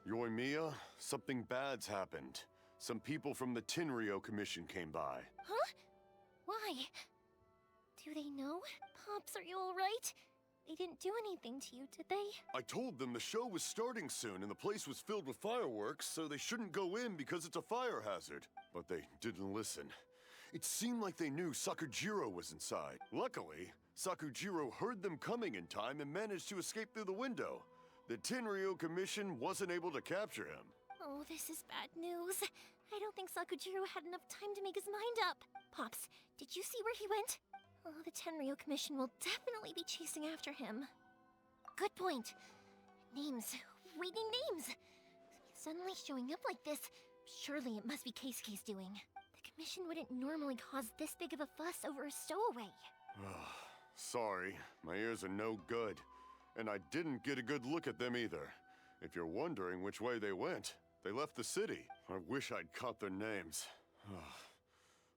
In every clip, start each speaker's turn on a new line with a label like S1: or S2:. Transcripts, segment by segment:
S1: Yoimiya, something bad's happened. Some people from the Tenryou Commission came by.
S2: Huh? Why? Do they know? Pops, are you alright? They didn't do anything to you, did they?
S1: I told them the show was starting soon and the place was filled with fireworks, so they shouldn't go in because it's a fire hazard. But they didn't listen. It seemed like they knew Sakujiro was inside. Luckily, Sakujiro heard them coming in time and managed to escape through the window. The Tenryou Commission wasn't able to capture him.
S2: Oh, this is bad news. I don't think Sakujiro had enough time to make his mind up. Pops, did you see where he went? Oh, the Tenryou Commission will definitely be chasing after him. Good point. Names. We need names. Suddenly showing up like this, surely it must be Keisuke's doing. The Commission wouldn't normally cause this big of a fuss over a stowaway.
S1: Sorry, my ears are no good. And I didn't get a good look at them either. If you're wondering which way they went, they left the city. I wish I'd caught their names.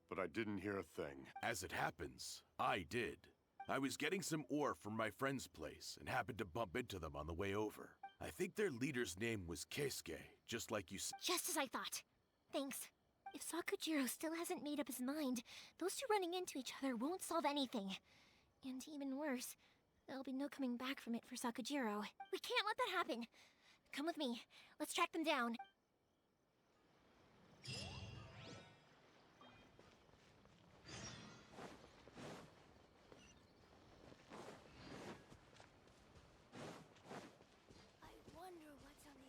S1: But I didn't hear a thing.
S3: As it happens, I did. I was getting some ore from my friend's place and happened to bump into them on the way over. I think their leader's name was Keisuke, just like you said.
S2: Just as I thought. Thanks. If Sakujiro still hasn't made up his mind, those two running into each other won't solve anything. And even worse, there'll be no coming back from it for Sakujiro. We can't let that happen. Come with me. Let's track them down.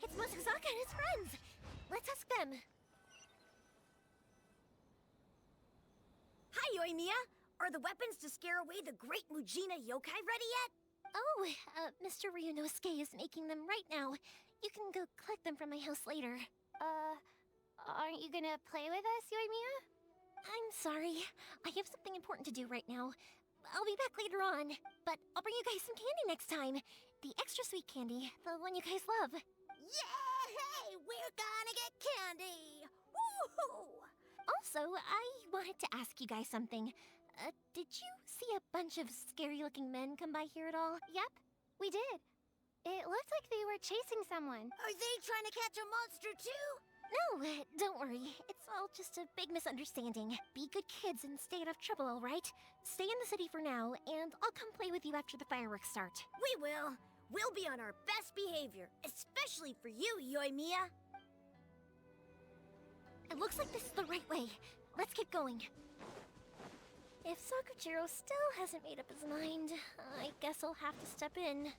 S2: It's Motsuzaka and his friends! Let's ask them.
S4: Hi, Yoimiya! Are the weapons to scare away the great Mujina yokai ready yet?
S2: Oh, Mr. Ryunosuke is making them right now. You can go collect them from my house later.
S5: Aren't you gonna play with us, Yoimiya?
S2: I'm sorry. I have something important to do right now. I'll be back later on. But I'll bring you guys some candy next time. The extra sweet candy, the one you guys love.
S4: Yay! We're gonna get candy! Woohoo!
S2: Also, I wanted to ask you guys something. Did you see a bunch of scary-looking men come by here at all?
S5: Yep, we did. It looked like they were chasing someone.
S4: Are they trying to catch a monster too?
S2: No, don't worry. It's all just a big misunderstanding. Be good kids and stay out of trouble, all right? Stay in the city for now, and I'll come play with you after the fireworks start.
S4: We will. We'll be on our best behavior, especially for you, Yoimiya.
S2: It looks like this is the right way. Let's keep going. If Sakujiro still hasn't made up his mind, I guess I'll have to step in.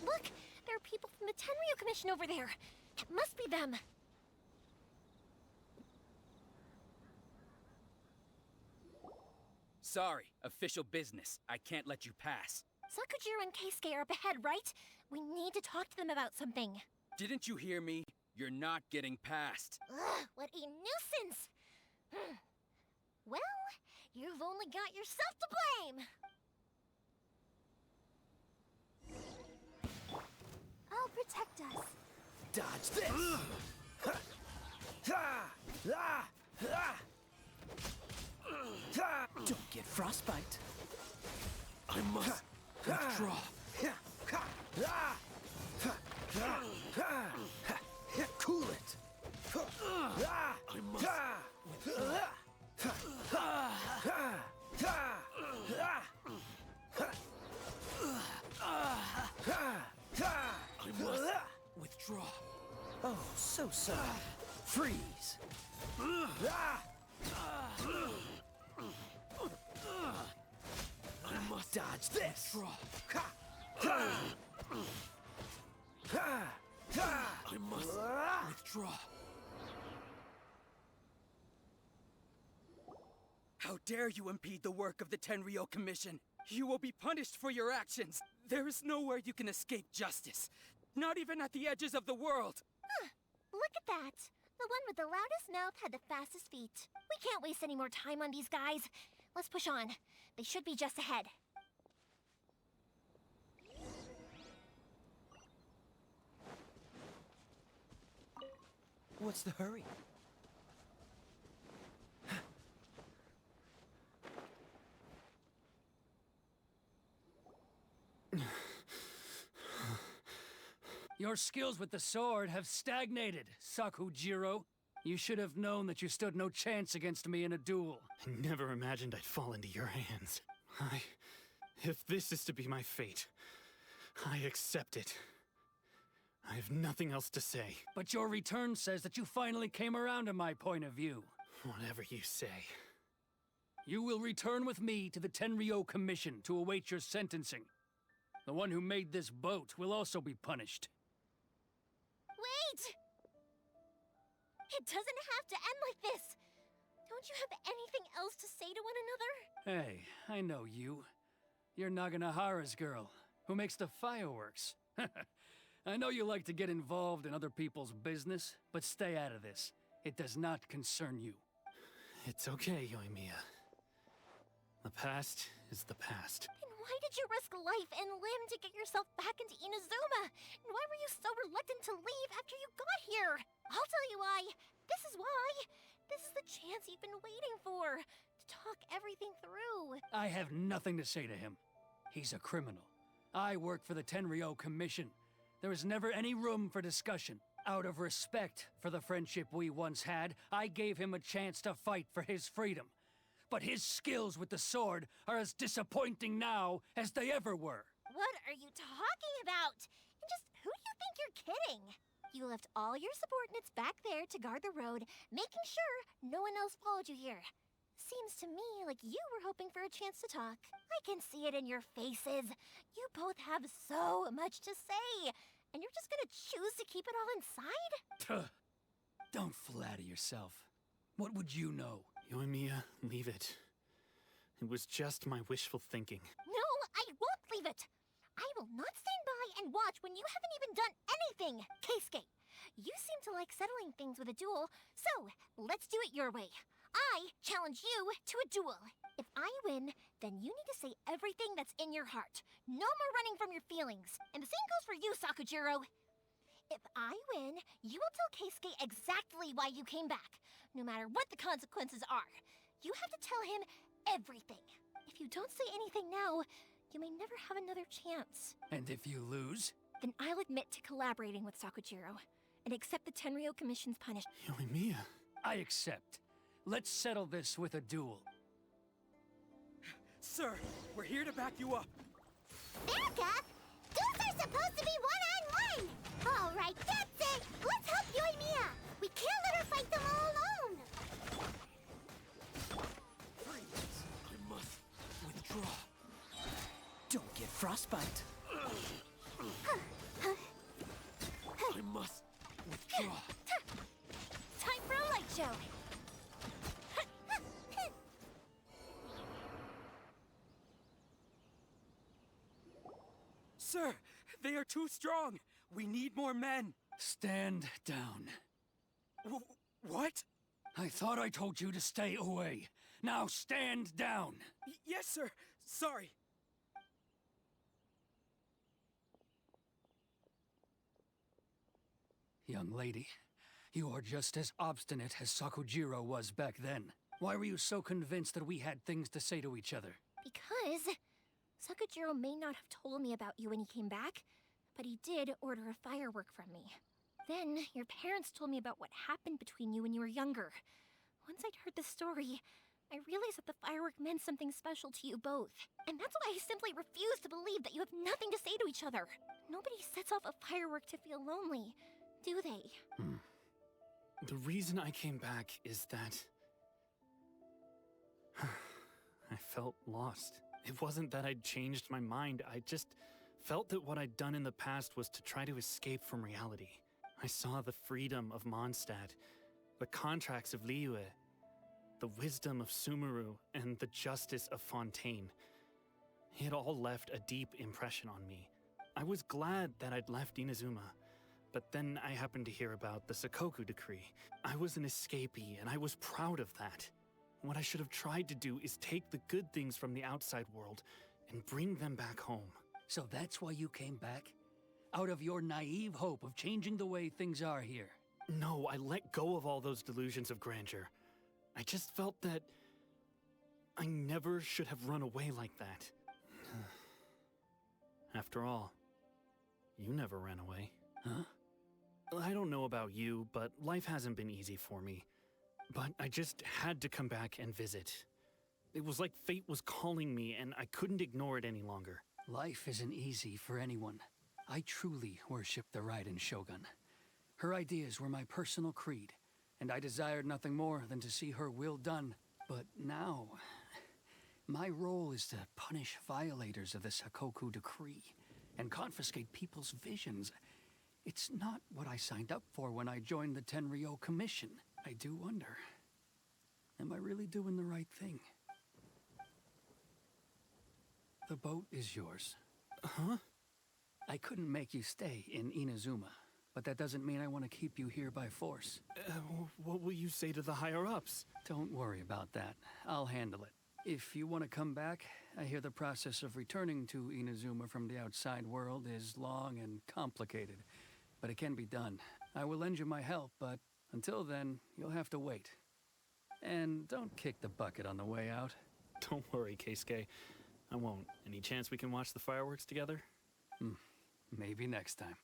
S2: Look! There are people from the Tenryou Commission over there! It must be them!
S6: Sorry, official business. I can't let you pass.
S2: Sakujiro and Keisuke are up ahead, right? We need to talk to them about something.
S6: Didn't you hear me? You're not getting past.
S2: Ugh, what a nuisance! Well, you've only got yourself to blame!
S5: I'll protect us.
S6: Dodge this! Don't get frostbite. I must withdraw. Cool it. I must withdraw. I must withdraw. Oh, so sorry. Freeze. I must dodge this. I must withdraw. How dare you impede the work of the Tenryou Commission? You will be punished for your actions. There is nowhere you can escape justice. Not even at the edges of the world.
S2: Look at that! The one with the loudest mouth had the fastest feet. We can't waste any more time on these guys. Let's push on. They should be just ahead.
S6: What's the hurry?
S7: Your skills with the sword have stagnated, Sakujiro. You should have known that you stood no chance against me in a duel.
S8: I never imagined I'd fall into your hands. If this is to be my fate, I accept it. I have nothing else to say.
S7: But your return says that you finally came around to my point of view.
S8: Whatever you say.
S7: You will return with me to the Tenryo Commission to await your sentencing. The one who made this boat will also be punished.
S2: Wait! It doesn't have to end like this! Don't you have anything else to say to one another?
S7: Hey, I know you. You're Naganahara's girl, who makes the fireworks. I know you like to get involved in other people's business, but stay out of this. It does not concern you.
S8: It's okay, Yoimiya. The past is the past.
S2: And why did you risk life and limb to get yourself back into Inazuma? And why were you so reluctant to leave after you got here? I'll tell you why. This is why. This is the chance you've been waiting for. To talk everything through.
S7: I have nothing to say to him. He's a criminal. I work for the Tenryo Commission. There is never any room for discussion. Out of respect for the friendship we once had, I gave him a chance to fight for his freedom. But his skills with the sword are as disappointing now as they ever were.
S2: What are you talking about? And just who do you think you're kidding? You left all your subordinates back there to guard the road, making sure no one else followed you here. Seems to me like you were hoping for a chance to talk. I can see it in your faces. You both have so much to say. And you're just gonna choose to keep it all inside?
S7: Tuh. Don't flatter yourself. What would you know?
S8: Yoimiya, leave it. It was just my wishful thinking.
S2: No, I won't leave it. I will not stand by and watch when you haven't even done anything. Keisuke, you seem to like settling things with a duel, so let's do it your way. I challenge you to a duel. If I win, then you need to say everything that's in your heart. No more running from your feelings. And the same goes for you, Sakujiro. If I win, you will tell Keisuke exactly why you came back, no matter what the consequences are. You have to tell him everything. If you don't say anything now, you may never have another chance.
S7: And if you lose?
S2: Then I'll admit to collaborating with Sakujiro and accept the Tenryo Commission's punishment.
S8: Yoimiya.
S7: I accept. Let's settle this with a duel.
S6: Sir, we're here to back you up.
S5: Backup? Duels are supposed to be one-on-one! All right, that's it! Let's help Yoimiya! We can't let her fight them all alone!
S6: I must withdraw. Don't get frostbite. I must withdraw.
S2: Time for a light show!
S6: Sir, they are too strong. We need more men.
S7: Stand down.
S6: What?
S7: I thought I told you to stay away. Now stand down.
S6: Yes, sir. Sorry.
S7: Young lady, you are just as obstinate as Sakujiro was back then. Why were you so convinced that we had things to say to each other?
S2: Because Sakujiro may not have told me about you when he came back, but he did order a firework from me. Then, your parents told me about what happened between you when you were younger. Once I'd heard the story, I realized that the firework meant something special to you both. And that's why I simply refuse to believe that you have nothing to say to each other. Nobody sets off a firework to feel lonely, do they?
S8: The reason I came back is that I felt lost. It wasn't that I'd changed my mind, I just felt that what I'd done in the past was to try to escape from reality. I saw the freedom of Mondstadt, the contracts of Liyue, the wisdom of Sumeru, and the justice of Fontaine. It all left a deep impression on me. I was glad that I'd left Inazuma, but then I happened to hear about the Sakoku decree. I was an escapee, and I was proud of that. What I should have tried to do is take the good things from the outside world and bring them back home.
S7: So that's why you came back? Out of your naive hope of changing the way things are here?
S8: No, I let go of all those delusions of grandeur. I just felt that I never should have run away like that. After all, you never ran away. Huh? I don't know about you, but life hasn't been easy for me. But I just had to come back and visit. It was like fate was calling me, and I couldn't ignore it any longer.
S7: Life isn't easy for anyone. I truly worship the Raiden Shogun. Her ideas were my personal creed, and I desired nothing more than to see her will done. But now, my role is to punish violators of the Sakoku decree and confiscate people's visions. It's not what I signed up for when I joined the Tenryo Commission. I do wonder, am I really doing the right thing? The boat is yours.
S8: Huh?
S7: I couldn't make you stay in Inazuma, but that doesn't mean I want to keep you here by force.
S8: What will you say to the higher-ups?
S7: Don't worry about that. I'll handle it. If you want to come back, I hear the process of returning to Inazuma from the outside world is long and complicated, but it can be done. I will lend you my help, but until then, you'll have to wait. And don't kick the bucket on the way out.
S8: Don't worry, Keisuke. I won't. Any chance we can watch the fireworks together?
S7: Maybe next time.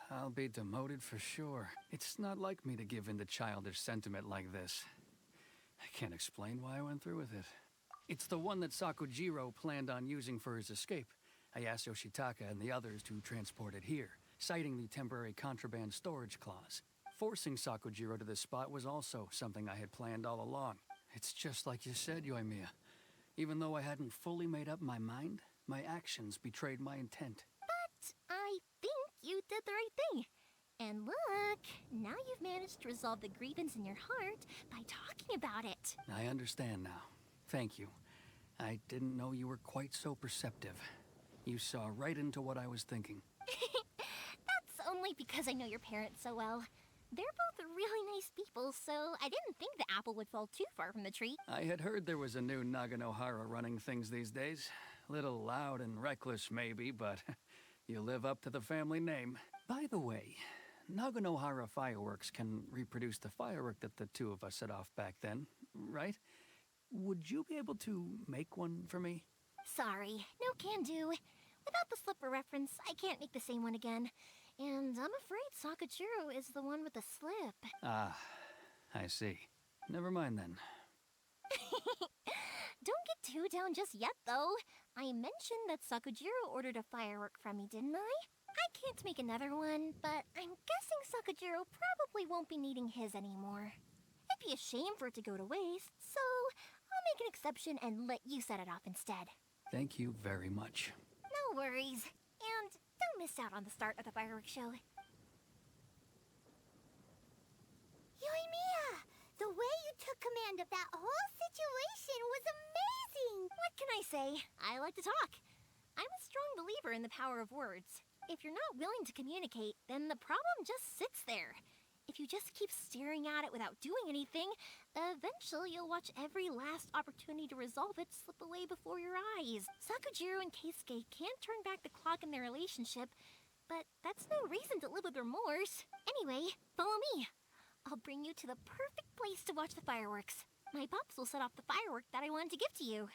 S7: I'll be demoted for sure. It's not like me to give in to childish sentiment like this. I can't explain why I went through with it. It's the one that Sakujiro planned on using for his escape. I asked Yoshitaka and the others to transport it here, citing the temporary contraband storage clause. Forcing Sakujiro to this spot was also something I had planned all along. It's just like you said, Yoimiya. Even though I hadn't fully made up my mind, my actions betrayed my intent.
S2: But I think you did the right thing. And look, now you've managed to resolve the grievance in your heart by talking about it.
S7: I understand now. Thank you. I didn't know you were quite so perceptive. You saw right into what I was thinking.
S2: That's only because I know your parents so well. They're both really nice people, so I didn't think the apple would fall too far from the tree.
S7: I had heard there was a new Naganohara running things these days. Little loud and reckless, maybe, but you live up to the family name. By the way, Naganohara fireworks can reproduce the firework that the two of us set off back then, right? Would you be able to make one for me?
S2: Sorry, no can do. Without the slipper reference, I can't make the same one again. And I'm afraid Sakujiro is the one with the slip.
S7: Ah, I see. Never mind then.
S2: Don't get too down just yet, though. I mentioned that Sakujiro ordered a firework from me, didn't I? I can't make another one, but I'm guessing Sakujiro probably won't be needing his anymore. It'd be a shame for it to go to waste, so I'll make an exception and let you set it off instead.
S7: Thank you very much.
S2: No worries. And don't miss out on the start of the fireworks show.
S5: Yoimiya, the way you took command of that whole situation was amazing!
S2: What can I say? I like to talk. I'm a strong believer in the power of words. If you're not willing to communicate, then the problem just sits there. If you just keep staring at it without doing anything, eventually you'll watch every last opportunity to resolve it slip away before your eyes. Sakujiro and Keisuke can't turn back the clock in their relationship, but that's no reason to live with remorse. Anyway, follow me. I'll bring you to the perfect place to watch the fireworks. My pops will set off the firework that I wanted to give to you.